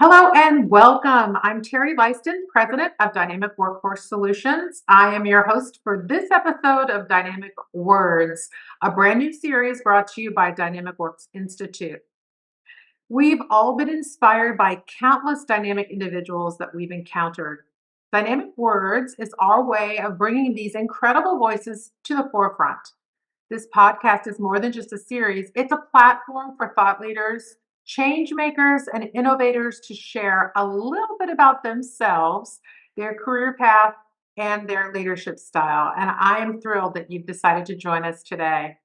Hello and welcome. I'm Terry Leiston, President of Dynamic Workforce Solutions. I am your host for this episode of Dynamic Words, a brand new series brought to you by Dynamic Works Institute. We've all been inspired by countless dynamic individuals that we've encountered. Dynamic Words is our way of bringing these incredible voices to the forefront. This podcast is more than just a series, it's a platform for thought leaders, change makers, and innovators to share a little bit about themselves, their career path, and their leadership style. And I am thrilled that you've decided to join us today.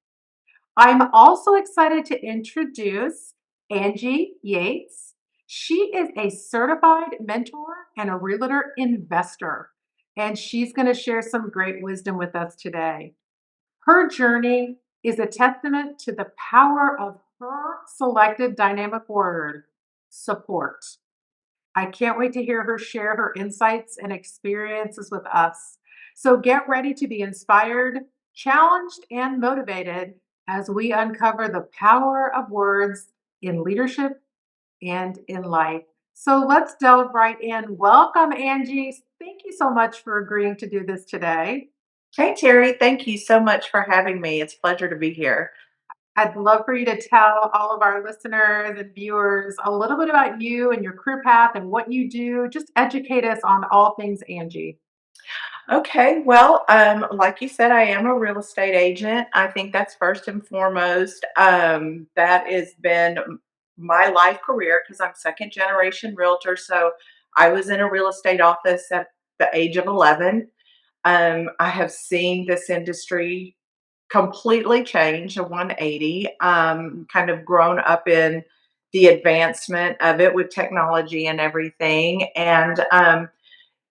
I'm also excited to introduce Angie Yates. She is a certified mentor and a realtor investor, and she's going to share some great wisdom with us today. Her journey is a testament to the power of her selected dynamic word, support. I can't wait to hear her share her insights and experiences with us. So get ready to be inspired, challenged, and motivated as we uncover the power of words in leadership and in life. So let's delve right in. Welcome, Angie. Thank you so much for agreeing to do this today. Hey Terry, thank you so much for having me. It's a pleasure to be here. I'd love for you to tell all of our listeners and viewers a little bit about you and your career path and what you do. Just educate us on all things Angie. Okay, well, like you said, I am a real estate agent. I think that's first and foremost. That has been my life career because I'm second generation realtor. So I was in a real estate office at the age of 11. I have seen this industry completely change, a 180, kind of grown up in the advancement of it with technology and everything. And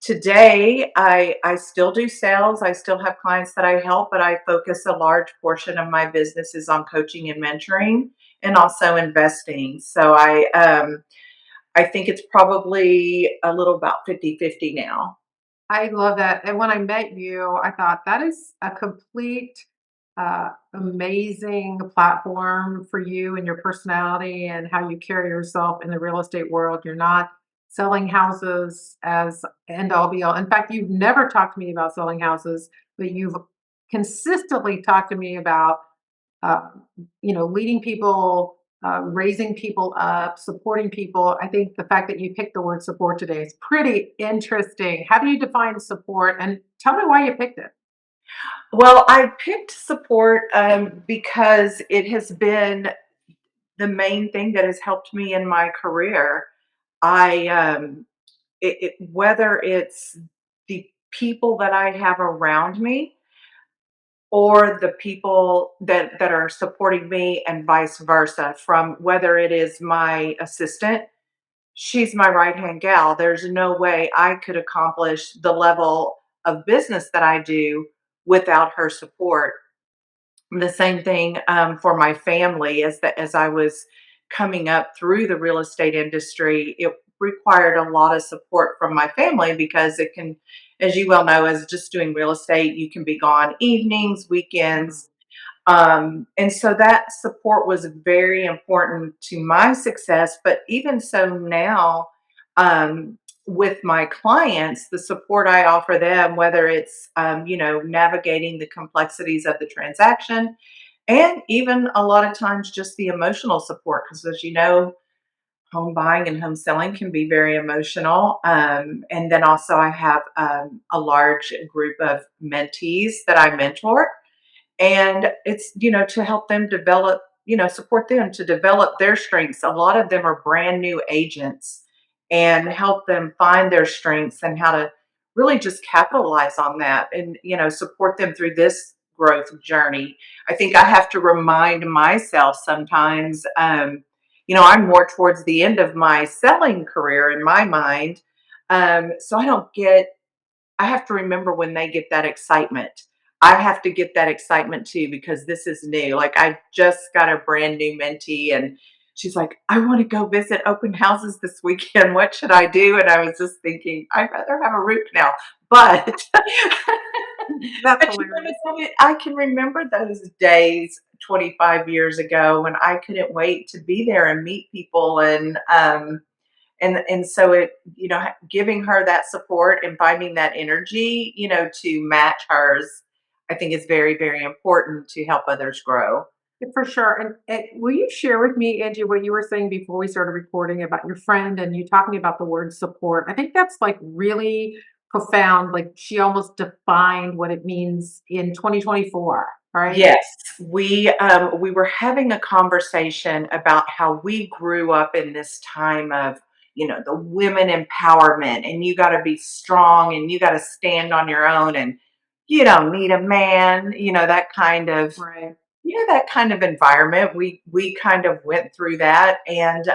today, I still do sales. I still have clients that I help, but I focus a large portion of my business is on coaching and mentoring and also investing. So I think it's probably a little about 50-50 now. I love that. And when I met you, I thought that is a complete, amazing platform for you and your personality and how you carry yourself in the real estate world. You're not selling houses as end all be all. In fact, you've never talked to me about selling houses, but you've consistently talked to me about uh, leading people, raising people up, supporting people. I think the fact that you picked the word support today is pretty interesting. How do you define support? And tell me why you picked it. Well, I picked support because it has been the main thing that has helped me in my career. I whether it's the people that I have around me or the people that are supporting me and vice versa, from whether it is my assistant, she's my right hand gal. There's no way I could accomplish the level of business that I do without her support. The same thing for my family, as I was coming up through the real estate industry, it required a lot of support from my family because it can, as you well know, as just doing real estate, you can be gone evenings, Mhm. weekends. And so that support was very important to my success. But even so now, um, with my clients, the support I offer them, whether it's, navigating the complexities of the transaction, and even a lot of times just the emotional support, because as you know, home buying and home selling can be very emotional. And then also, I have a large group of mentees that I mentor, and it's to help them develop, support them to develop their strengths. A lot of them are brand new agents, and help them find their strengths and how to really just capitalize on that, and support them through this growth journey. I think I have to remind myself sometimes, I'm more towards the end of my selling career in my mind, so I have to remember when they get that excitement. I have to get that excitement too because this is new. Like, I just got a brand new mentee, and she's like, I want to go visit open houses this weekend. What should I do? And I was just thinking, I'd rather have a root canal. But That's but hilarious. I can remember those days 25 years ago when I couldn't wait to be there and meet people, and And so it, giving her that support and finding that energy, to match hers, I think is very, very important to help others grow. Yeah, for sure. And will you share with me, Angie, what you were saying before we started recording about your friend and you talking about the word support? I think that's like really profound. Like she almost defined what it means in 2024, right? Yes, we were having a conversation about how we grew up in this time of, the women empowerment, and you got to be strong and you got to stand on your own, and you don't need a man, Right. that kind of environment. We kind of went through that, and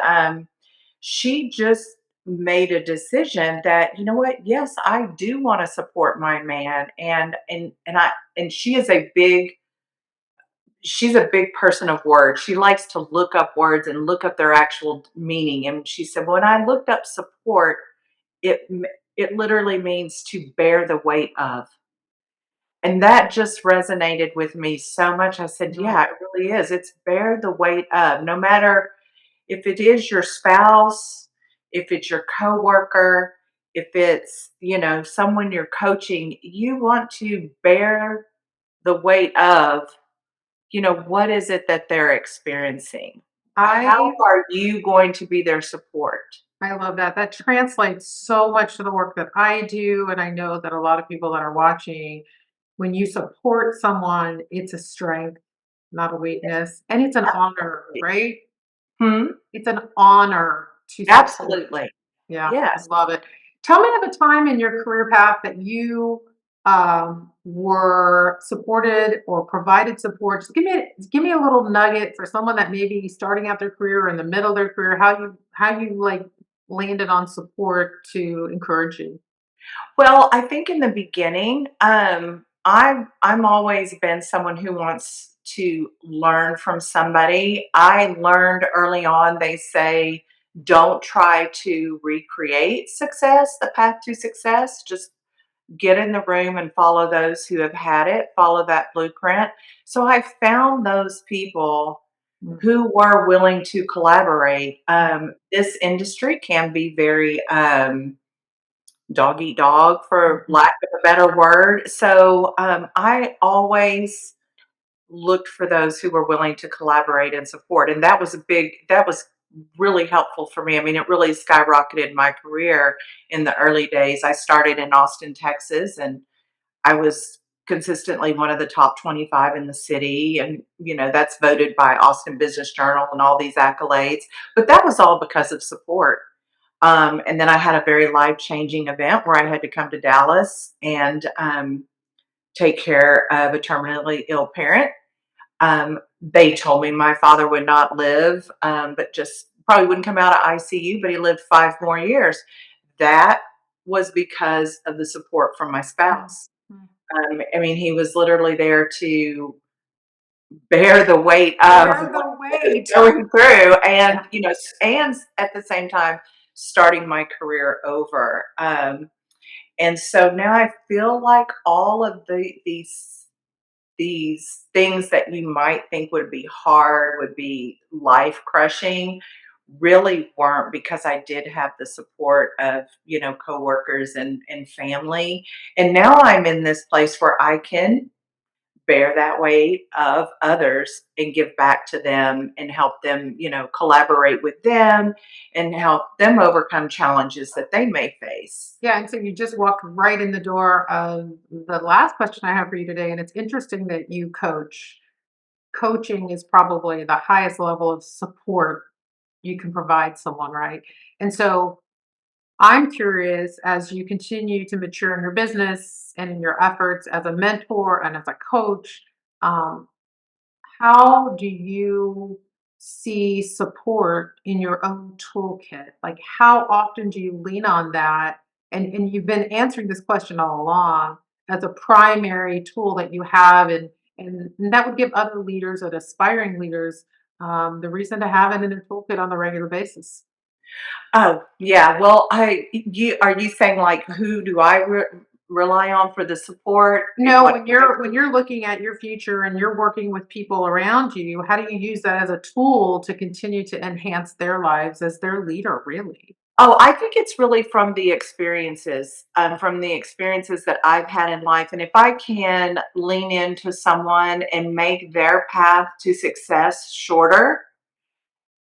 she just made a decision that, you know what, yes, I do want to support my man, and she's a big person of words. She likes to look up words and look up their actual meaning. And she said, when I looked up support, it literally means to bear the weight of. And that just resonated with me so much. I said, Yeah. yeah, it really is. It's bear the weight of. No matter if it is your spouse, if it's your coworker, if it's, someone you're coaching, you want to bear the weight of, what is it that they're experiencing? How I are you going to be their support? I love that. That translates so much to the work that I do. And I know that a lot of people that are watching, when you support someone, it's a strength, not a weakness. And it's an honor, Absolutely. right? Hmm? It's an honor to support. Absolutely. Yeah, I Yes. love it. Tell me of a time in your career path that you were supported or provided support. Just give me a little nugget for someone that may be starting out their career or in the middle of their career. How you like landed on support to encourage you. Well, I think in the beginning, I'm always been someone who wants to learn from somebody. I learned early on, they say, don't try to recreate success, the path to success. Just get in the room and follow those who have had it, follow that blueprint. So I found those people Mm, who were willing to collaborate. This industry can be very dog eat dog, for mhm. lack of a better word. So I always looked for those who were willing to collaborate and support. And that was really helpful for me. I mean, it really skyrocketed my career in the early days. I started in Austin, Texas, and I was consistently one of the top 25 in the city. And, that's voted by Austin Business Journal and all these accolades. But that was all because of support. And then I had a very life changing event where I had to come to Dallas and take care of a terminally ill parent. They told me my father would not live, but just probably wouldn't come out of ICU, but he lived 5 more years. That was because of the support from my Mm, spouse. mm. I mean, he was literally there to bear the weight of Bear what the I was weight. going through, and Yeah. and at the same time starting my career over. And so now I feel like all of these things that you might think would be hard, would be life crushing, really weren't, because I did have the support of, coworkers and family. And now I'm in this place where I can bear that weight of others and give back to them and help them, collaborate with them and help them overcome challenges that they may face. Yeah, and so you just walked right in the door of the last question I have for you today. And it's interesting that you coach. Coaching is probably the highest level of support you can provide someone, right? And so I'm curious, as you continue to mature in your business and in your efforts as a mentor and as a coach, um, how do you see support in your own toolkit? Like, how often do you lean on that? And you've been answering this question all along as a primary tool that you have, and that would give other leaders and aspiring leaders the reason to have it in their toolkit on a regular basis. Oh, yeah. Well, are you saying, like, who do I rely on for the support and No, what? when you're looking at your future and you're working with people around you, how do you use that as a tool to continue to enhance their lives as their leader, really? Oh, I think it's really from the experiences that I've had in life. And if I can lean into someone and make their path to success shorter,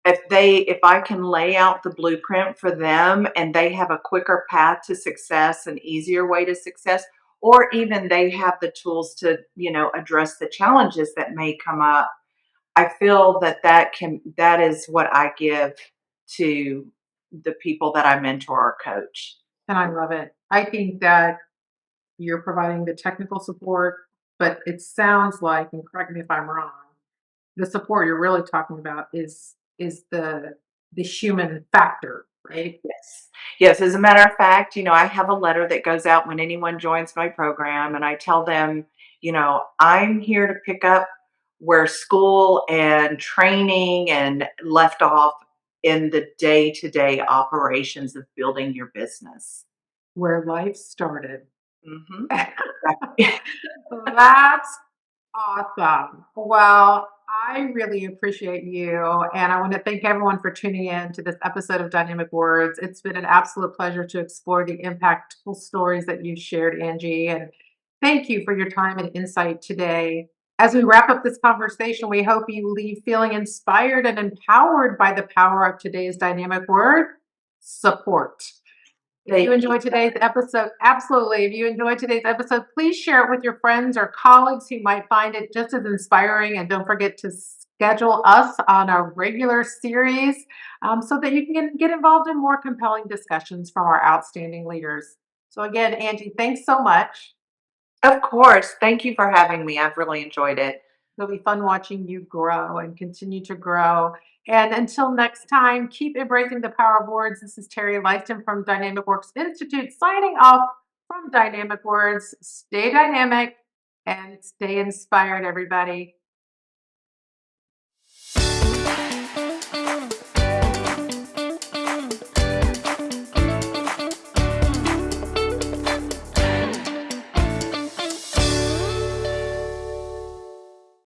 if I can lay out the blueprint for them and they have a quicker path to success, an easier way to success, or even they have the tools to, address the challenges that may come up, I feel that is what I give to the people that I mentor or coach. And I love it. I think that you're providing the technical support, but it sounds like, and correct me if I'm wrong, the support you're really talking about is the human factor, right? Yes. Yes, as a matter of fact, I have a letter that goes out when anyone joins my program, and I tell them, I'm here to pick up where school and training and left off in the day-to-day operations of building your business. Where life started. Mhm. That's awesome. Well, I really appreciate you. And I want to thank everyone for tuning in to this episode of Dynamic Words. It's been an absolute pleasure to explore the impactful stories that you shared, Angie. And thank you for your time and insight today. As we wrap up this conversation, we hope you leave feeling inspired and empowered by the power of today's dynamic word support. If you Thank you. enjoyed today's episode, absolutely. If you enjoyed today's episode, please share it with your friends or colleagues who might find it just as inspiring. And don't forget to schedule us on a regular series so that you can get involved in more compelling discussions from our outstanding leaders. So, again, Angie, thanks so much. Of course. Thank you for having me. I've really enjoyed it. It'll be fun watching you grow and continue to grow. And until next time, keep embracing the power of words. This is Terry Lyston from Dynamic Works Institute signing off from Dynamic Words. Stay dynamic and stay inspired, everybody.